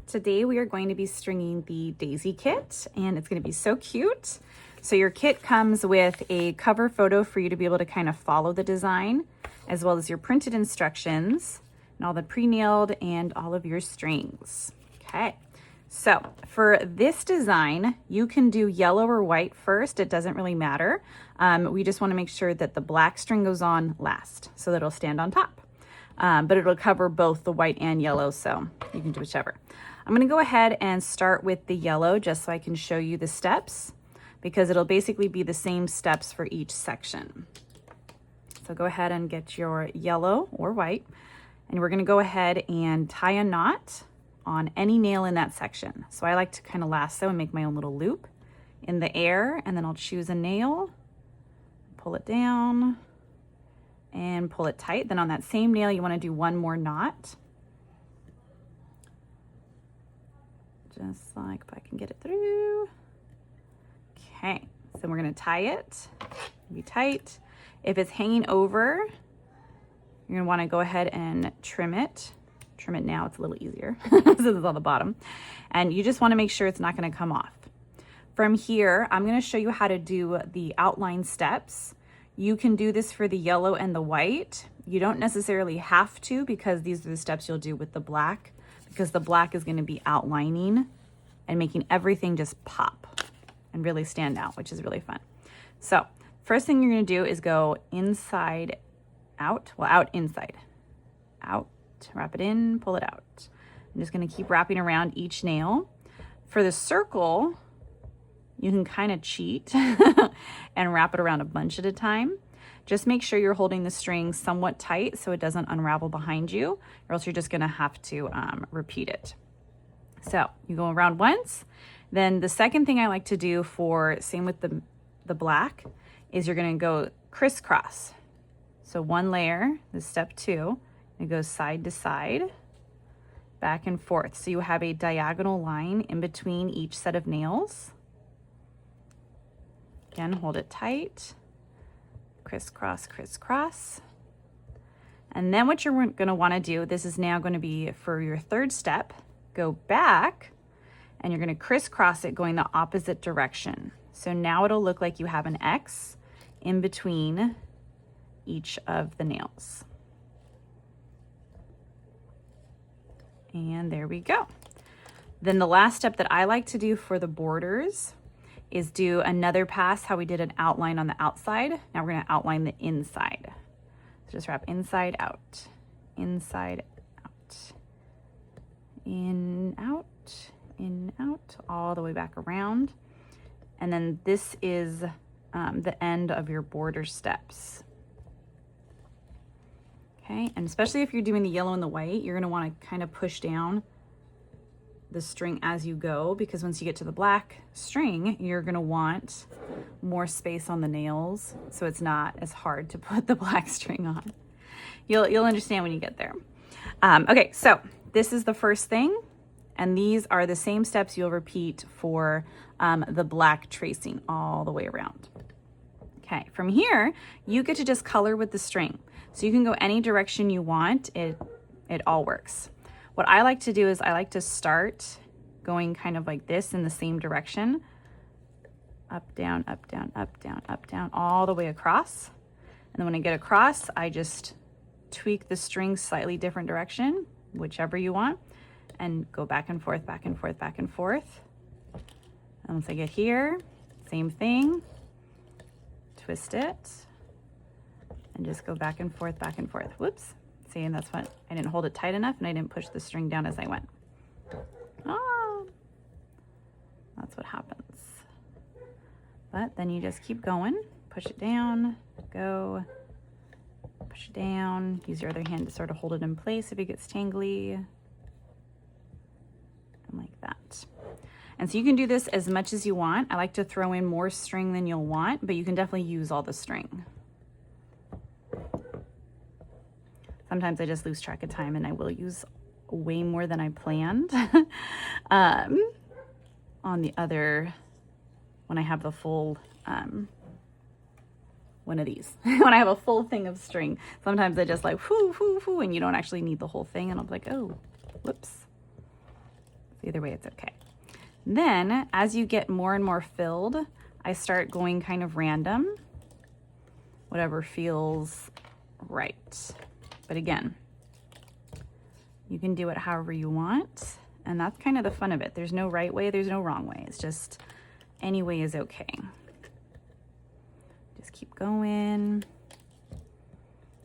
Today we are going to be stringing the daisy kit, and it's going to be so cute. So your kit comes with a cover photo for you to be able to kind of follow the design, as well as your printed instructions and all the pre-nailed and all of your strings. Okay, so for this design, you can do yellow or white first. It doesn't really matter. We just want to make sure that the black string goes on last so that it'll stand on top. But it'll cover both the white and yellow, so you can do whichever. I'm going to go ahead and start with the yellow just so I can show you the steps, because it'll basically be the same steps for each section. So go ahead and get your yellow or white, and we're going to go ahead and tie a knot on any nail in that section. So I like to kind of lasso and make my own little loop in the air, and then I'll choose a nail, pull it down, and pull it tight. Then on that same nail, you want to do one more knot. Just like, if I can get it through. Okay, so we're going to tie it, be tight. If it's hanging over, you're going to want to go ahead and trim it. Trim it now, it's a little easier since it's on the bottom. And you just want to make sure it's not going to come off. From here, I'm going to show you how to do the outline steps. You can do this for the yellow and the white. You don't necessarily have to, because these are the steps you'll do with the black, because the black is going to be outlining and making everything just pop and really stand out, which is really fun. So first thing you're going to do is go inside out, well, out, inside, out, wrap it in, pull it out. I'm just going to keep wrapping around each nail. For the circle, you can kind of cheat and wrap it around a bunch at a time. Just make sure you're holding the string somewhat tight so it doesn't unravel behind you, or else you're just gonna have to repeat it. So you go around once. Then the second thing I like to do for, same with the black, is you're gonna go crisscross. So one layer, this is step 2, it goes side to side, back and forth. So you have a diagonal line in between each set of nails. Again, hold it tight. Crisscross, crisscross. And then what you're going to want to do, this is now going to be for your third step, go back and you're going to crisscross it going the opposite direction. So now it'll look like you have an X in between each of the nails. And there we go. Then the last step that I like to do for the borders is do another pass, how we did an outline on the outside. Now we're going to outline the inside. So just wrap inside out, in, out, all the way back around. And then this is the end of your border steps. Okay, and especially if you're doing the yellow and the white, you're going to want to kind of push down the string as you go, because once you get to the black string, you're going to want more space on the nails, so it's not as hard to put the black string on. You'll understand when you get there. Okay, so this is the first thing, and these are the same steps you'll repeat for the black tracing all the way around. Okay, from here, you get to just color with the string. So you can go any direction you want. It all works. What I like to do is I like to start going kind of like this in the same direction. Up, down, up, down, up, down, up, down, all the way across. And then when I get across, I just tweak the string slightly different direction, whichever you want, and go back and forth, back and forth, back and forth. And once I get here, same thing, twist it, and just go back and forth, back and forth. Whoops. See, and that's what, I didn't hold it tight enough and I didn't push the string down as I went. Oh, that's what happens. But then you just keep going, push it down, go, push it down, use your other hand to sort of hold it in place if it gets tangly, and like that. And so you can do this as much as you want. I like to throw in more string than you'll want, but you can definitely use all the string. Sometimes I just lose track of time and I will use way more than I planned on the other, when I have the full, one of these. When I have a full thing of string, sometimes I just like, whoo, whoo, whoo, and you don't actually need the whole thing. And I'm like, oh, whoops. Either way, it's okay. Then as you get more and more filled, I start going kind of random, whatever feels right. But again, you can do it however you want. And that's kind of the fun of it. There's no right way, there's no wrong way. It's just any way is okay. Just keep going.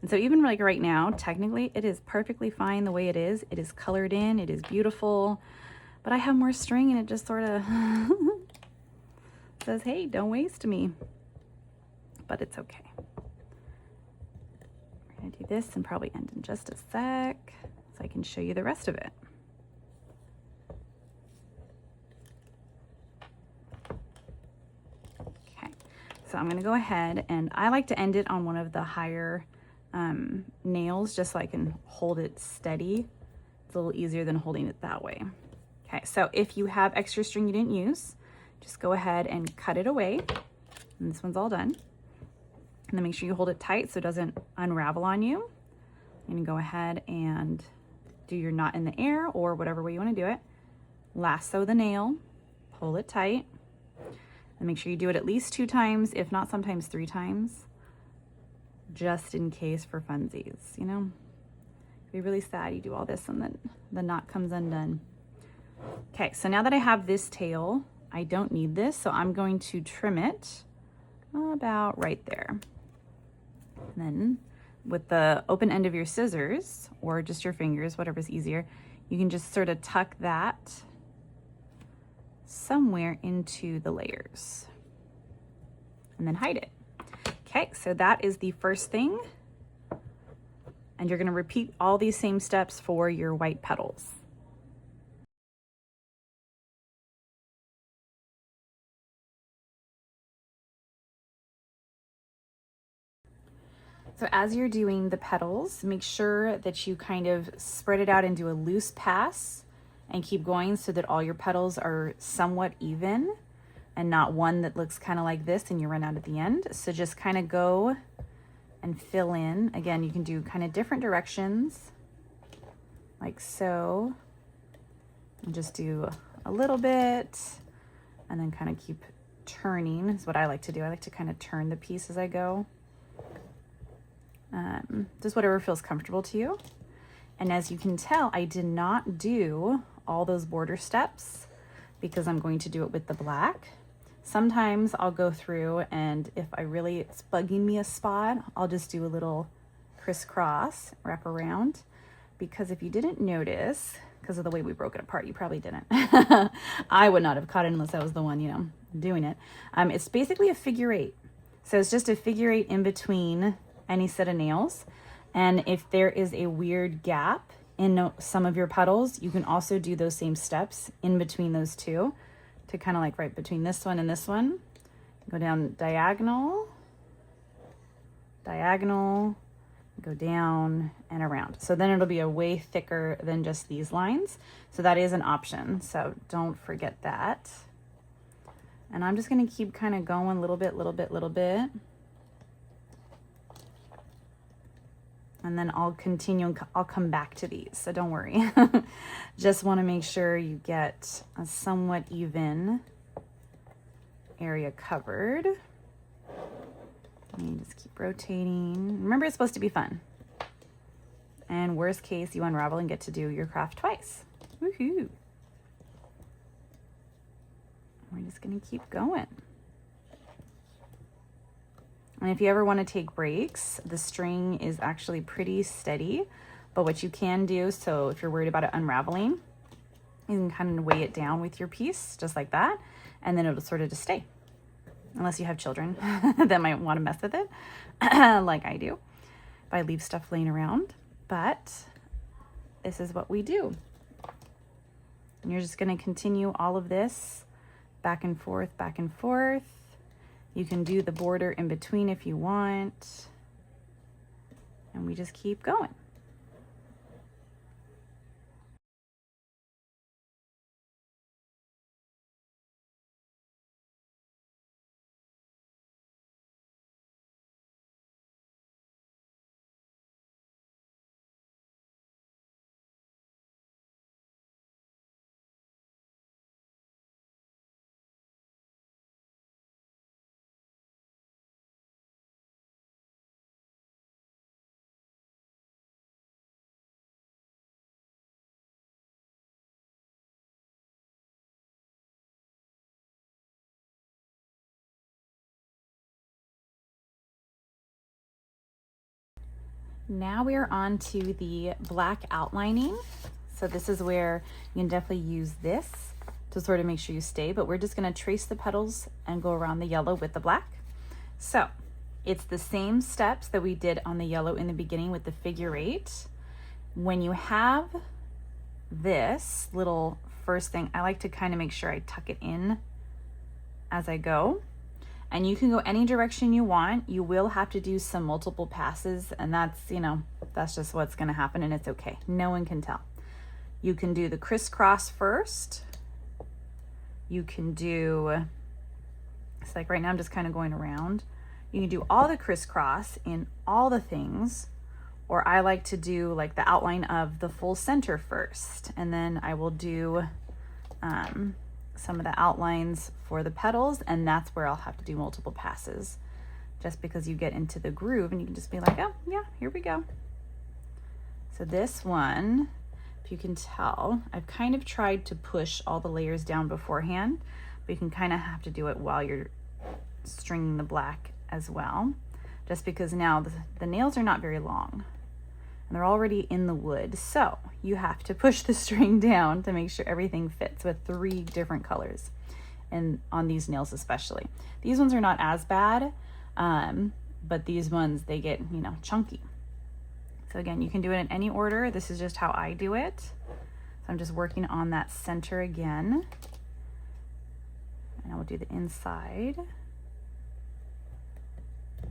And so even like right now, technically it is perfectly fine the way it is. It is colored in, it is beautiful, but I have more string and it just sort of says, hey, don't waste me. But it's okay. We're gonna do this and probably end in just a sec so I can show you the rest of it. Okay, so I'm gonna go ahead and I like to end it on one of the higher nails just so I can hold it steady. It's a little easier than holding it that way. Okay, so if you have extra string you didn't use, just go ahead and cut it away. And this one's all done. And then make sure you hold it tight so it doesn't unravel on you. And go ahead and do your knot in the air or whatever way you want to do it. Lasso the nail, pull it tight, and make sure you do it at least 2 times, if not sometimes 3 times, just in case for funsies, you know? It'd be really sad you do all this and then the knot comes undone. Okay, so now that I have this tail, I don't need this, so I'm going to trim it about right there. And then with the open end of your scissors, or just your fingers, whatever's easier, you can just sort of tuck that somewhere into the layers and then hide it. Okay, so that is the first thing. And you're gonna repeat all these same steps for your white petals. So as you're doing the petals, make sure that you kind of spread it out and do a loose pass and keep going so that all your petals are somewhat even and not one that looks kind of like this and you run out at the end. So just kind of go and fill in. Again, you can do kind of different directions like so. And just do a little bit and then kind of keep turning is what I like to do. I like to kind of turn the piece as I go. Just whatever feels comfortable to you. And as you can tell, I did not do all those border steps because I'm going to do it with the black. Sometimes I'll go through and if it's bugging me a spot, I'll just do a little crisscross, wrap around. Because if you didn't notice, because of the way we broke it apart, you probably didn't. I would not have caught it unless I was the one, you know, doing it. It's basically a figure 8. So it's just a figure 8 in between any set of nails. And if there is a weird gap in some of your petals, you can also do those same steps in between those two to kind of like right between this one and this one. Go down diagonal, diagonal, go down and around. So then it'll be a way thicker than just these lines. So that is an option. So don't forget that. And I'm just going to keep kind of going little bit, little bit, little bit. And then I'll continue, I'll come back to these, so don't worry. Just want to make sure you get a somewhat even area covered. And just keep rotating. Remember, it's supposed to be fun. And worst case, you unravel and get to do your craft twice. Woohoo! We're just gonna keep going. And if you ever want to take breaks, the string is actually pretty steady. But what you can do, so if you're worried about it unraveling, you can kind of weigh it down with your piece, just like that, and then it'll sort of just stay. Unless you have children that might want to mess with it, like I do, if I leave stuff laying around. But this is what we do. And you're just going to continue all of this back and forth, back and forth. You can do the border in between if you want. And we just keep going. Now we are on to the black outlining. So this is where you can definitely use this to sort of make sure you stay, but we're just gonna trace the petals and go around the yellow with the black. So it's the same steps that we did on the yellow in the beginning with the figure 8. When you have this little first thing, I like to kind of make sure I tuck it in as I go. And you can go any direction you want. You will have to do some multiple passes, and that's, you know, that's just what's gonna happen, and it's okay. No one can tell. You can do the crisscross first. You can do, it's like right now I'm just kind of going around. You can do all the crisscross in all the things, or I like to do like the outline of the full center first, and then I will do some of the outlines for the petals, and that's where I'll have to do multiple passes, just because you get into the groove and you can just be like, oh yeah, here we go. So this one, if you can tell, I've kind of tried to push all the layers down beforehand, but you can kind of have to do it while you're stringing the black as well, just because now the nails are not very long and they're already in the wood. So you have to push the string down to make sure everything fits with 3 different colors. And on these nails especially. These ones are not as bad, but these ones, they get, you know, chunky. So again, you can do it in any order. This is just how I do it. So I'm just working on that center again. And I will do the inside.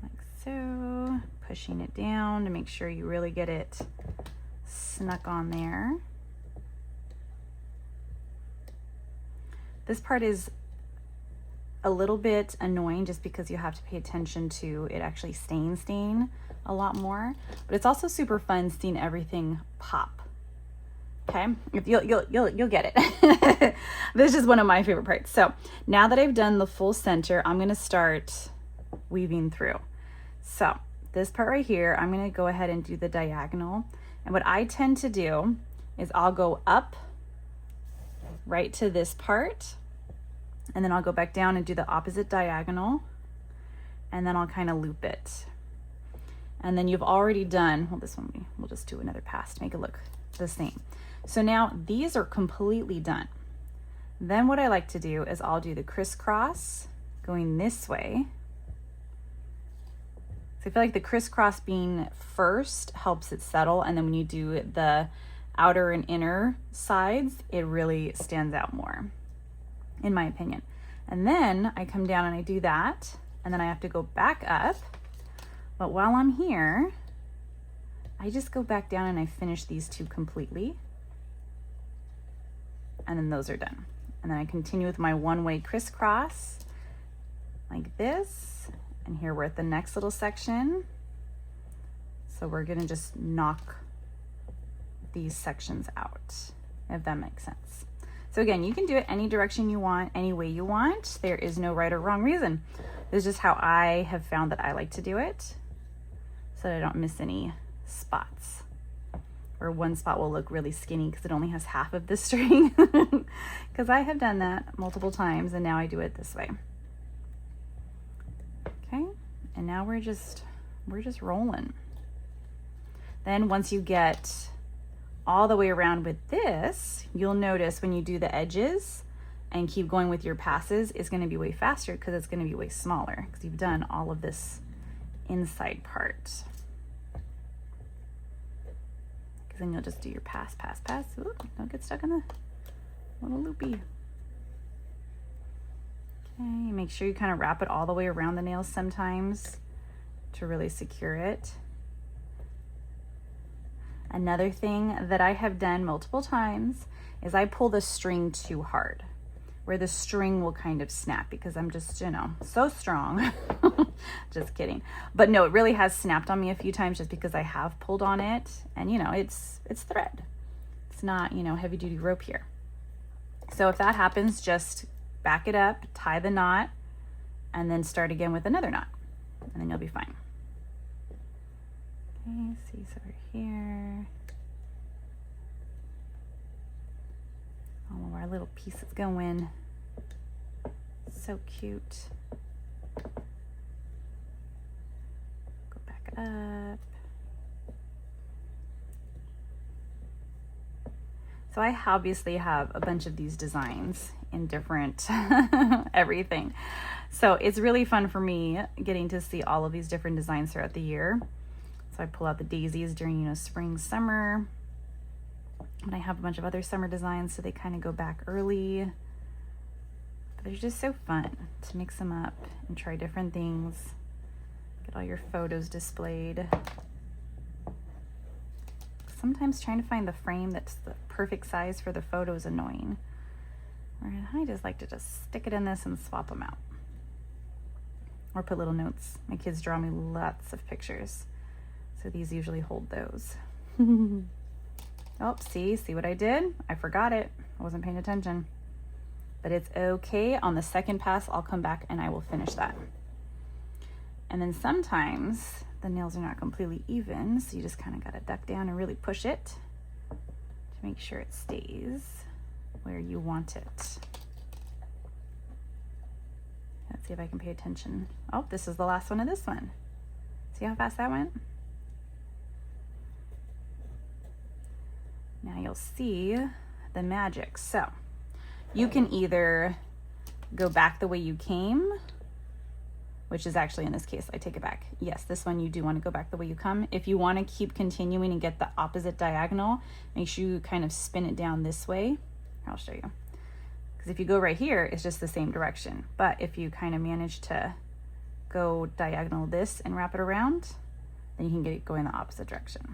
Like so. Pushing it down to make sure you really get it snuck on there. This part is a little bit annoying just because you have to pay attention to it actually stain a lot more, but it's also super fun seeing everything pop. Okay, if you'll get it. This is one of my favorite parts. So now that I've done the full center, I'm gonna start weaving through. So this part right here, I'm gonna go ahead and do the diagonal. And what I tend to do is I'll go up right to this part, and then I'll go back down and do the opposite diagonal, and then I'll kind of loop it. And then you've already done, well, this one we'll just do another pass to make it look the same. So now these are completely done. Then what I like to do is I'll do the crisscross going this way. So I feel like the crisscross being first helps it settle, and then when you do the outer and inner sides, it really stands out more, in my opinion. And then I come down and I do that, and then I have to go back up. But while I'm here, I just go back down and I finish these 2 completely. And then those are done. And then I continue with my one-way crisscross like this. And here we're at the next little section. So we're gonna just knock these sections out, if that makes sense. So again, you can do it any direction you want, any way you want. There is no right or wrong reason. This is just how I have found that I like to do it, so that I don't miss any spots. Or one spot will look really skinny because it only has half of the string. Because I have done that multiple times, and now I do it this way. Okay, and now we're just rolling. Then once you get all the way around with this, you'll notice when you do the edges and keep going with your passes, it's going to be way faster because it's going to be way smaller because you've done all of this inside part. Because then you'll just do your pass. Ooh, don't get stuck in the little loopy. Okay, make sure you kind of wrap it all the way around the nails sometimes to really secure it. Another thing that I have done multiple times is I pull the string too hard, where the string will kind of snap because I'm just, you know, so strong. Just kidding. But no, it really has snapped on me a few times just because I have pulled on it, and you know, it's thread. It's not, you know, heavy duty rope here. So if that happens, just back it up, tie the knot, and then start again with another knot, and then you'll be fine. Okay, see, so we're here. All of our little pieces going. So cute. Go back up. So I obviously have a bunch of these designs in different everything. So it's really fun for me getting to see all of these different designs throughout the year. So I pull out the daisies during, you know, spring, summer. And I have a bunch of other summer designs, so they kind of go back early. But they're just so fun to mix them up and try different things. Get all your photos displayed. Sometimes trying to find the frame that's the perfect size for the photo is annoying. Or I just like to just stick it in this and swap them out. Or put little notes. My kids draw me lots of pictures, so these usually hold those. Oh, see what I did? I forgot it. I wasn't paying attention. But it's okay. On the second pass, I'll come back and I will finish that. And then sometimes the nails are not completely even, so you just kind of got to duck down and really push it to make sure it stays where you want it. Let's see if I can pay attention. Oh, this is the last one of this one. See how fast that went? Now you'll see the magic. So you can either go back the way you came, which is actually in this case, I take it back. Yes, this one you do want to go back the way you come. If you want to keep continuing and get the opposite diagonal, make sure you kind of spin it down this way. I'll show you. Because if you go right here, it's just the same direction. But if you kind of manage to go diagonal this and wrap it around, then you can get it going the opposite direction.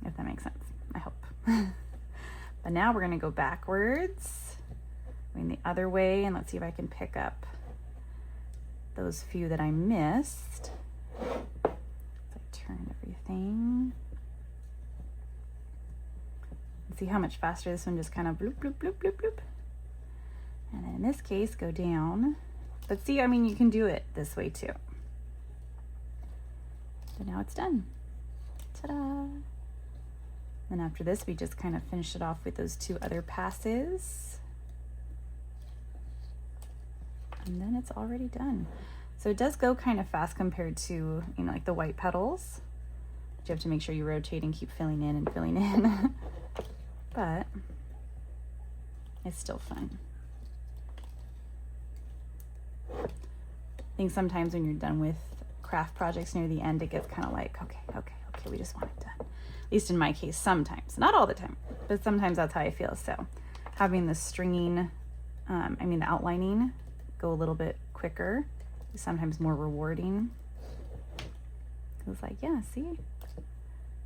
If that makes sense, I hope. But now we're gonna go backwards, going the other way, and let's see if I can pick up those few that I missed. So I turn everything. See how much faster this one just kind of bloop, bloop, bloop, bloop, bloop. And then in this case, go down. But see, I mean, you can do it this way too. But now it's done. Ta-da! Then after this, we just kind of finish it off with those two other passes. And then it's already done. So it does go kind of fast compared to, you know, like the white petals. But you have to make sure you rotate and keep filling in and filling in. But it's still fun. I think sometimes when you're done with craft projects near the end, it gets kind of like, okay, we just want it done. At least in my case, sometimes, not all the time, but sometimes that's how I feel. So having the stringing, the outlining go a little bit quicker is sometimes more rewarding. It was like, yeah, see,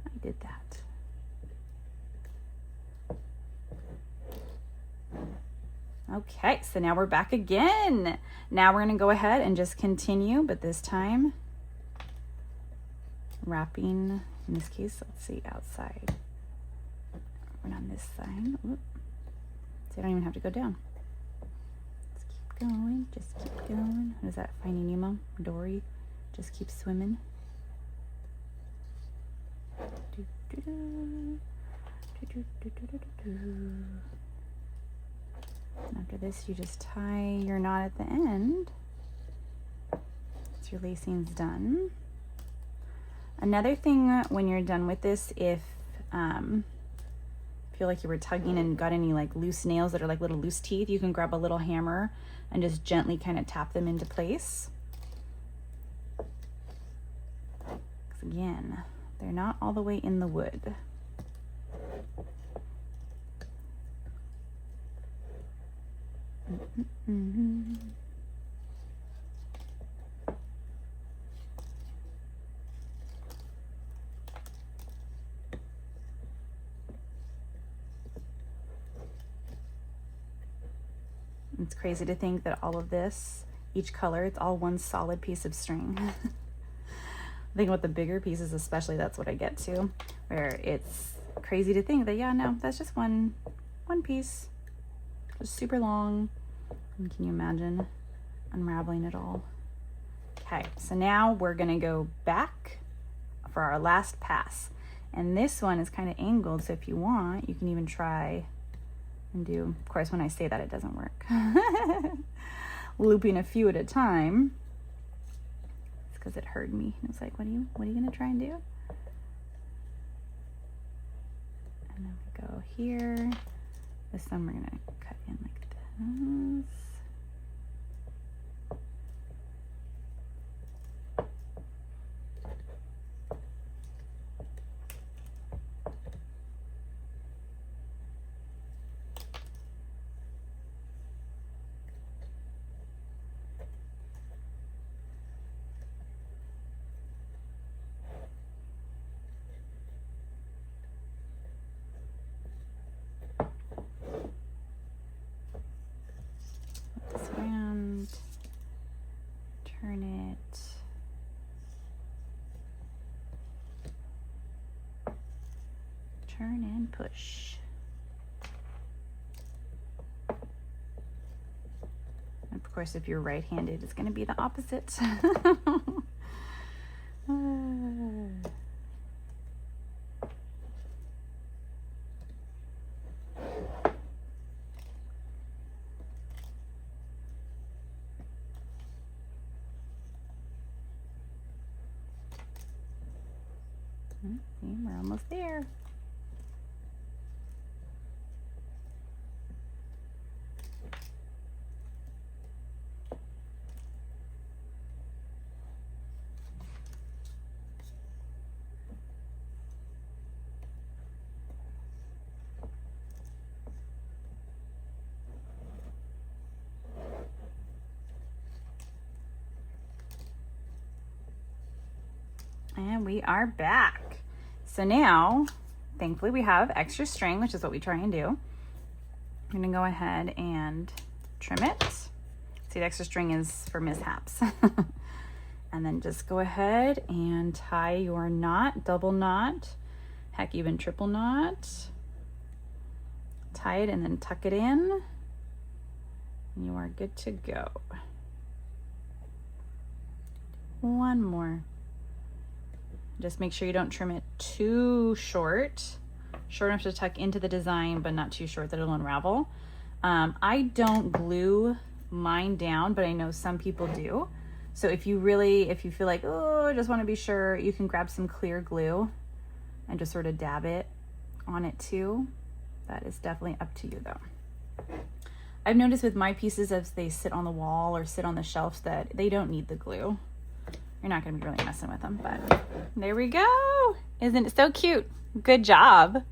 I did that. Okay, so now we're back again. Now we're gonna go ahead and just continue, but this time wrapping, in this case, let's see, outside. And on this side, whoop. So I don't even have to go down. Just keep going, just keep going. What is that, Finding Nemo? Dory, just keep swimming. Do, do, do. Do, do, do, do, do, do. And after this, you just tie your knot at the end. So your lacing's done. Another thing when you're done with this, if feel like you were tugging and got any like loose nails that are like little loose teeth, you can grab a little hammer and just gently kind of tap them into place. Because again, they're not all the way in the wood. Mm-hmm. It's crazy to think that all of this, each color, it's all one solid piece of string. I think with the bigger pieces especially, that's what I get to, where it's crazy to think that, yeah, no, that's just one piece, just super long. And can you imagine unraveling it all? Okay, so now we're gonna go back for our last pass. And this one is kind of angled, so if you want, you can even try and do, of course, when I say that, it doesn't work. Looping a few at a time. It's because it heard me. It's like, what are you gonna try and do? And then we go here. This one we're gonna cut in like this. Around, turn it, turn and push. And of course, if you're right-handed, it's going to be the opposite. See, we're almost there. And we are back. So now, thankfully we have extra string, which is what we try and do. I'm gonna go ahead and trim it. See, the extra string is for mishaps. And then just go ahead and tie your knot, double knot, heck, even triple knot. Tie it and then tuck it in. And you are good to go. One more. Just make sure you don't trim it too short enough to tuck into the design, but not too short that it'll unravel. I don't glue mine down, but I know some people do. So if you feel like, oh, I just want to be sure, you can grab some clear glue and just sort of dab it on it too. That is definitely up to you though. I've noticed with my pieces, as they sit on the wall or sit on the shelves, that they don't need the glue. You're not going to be really messing with them, but there we go. Isn't it so cute? Good job.